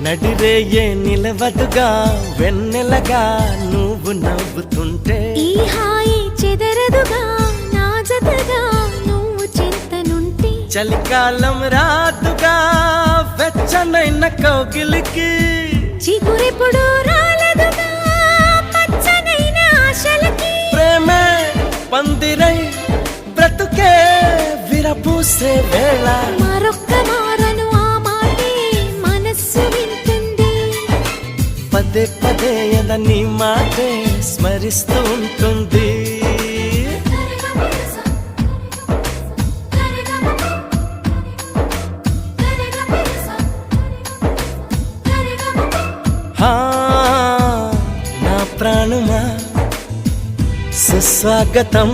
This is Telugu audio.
నడిరేయే నిలవదుగా వెన్నెలగా నువ్వు నవ్వుతుంటే ఈ హాయి చెదరదుగా నా జతగా నువ్వు చింతనుంటే చలికాలం రాదుగా వెచ్చనైన కౌగిలికి చిగురెప్పుడు రాలదుగా పచ్చనైన ఆశలకి ప్రేమే పందిరై బ్రతుకే విరపూసే వేళ మరొక్క మారను ఆ మాటే మనస్సు వింటుంది పదే పదే ఎద నీ మాటే స్మరిస్తూ ఉంటుంది హా, నా ప్రాణమా సుస్వాగతం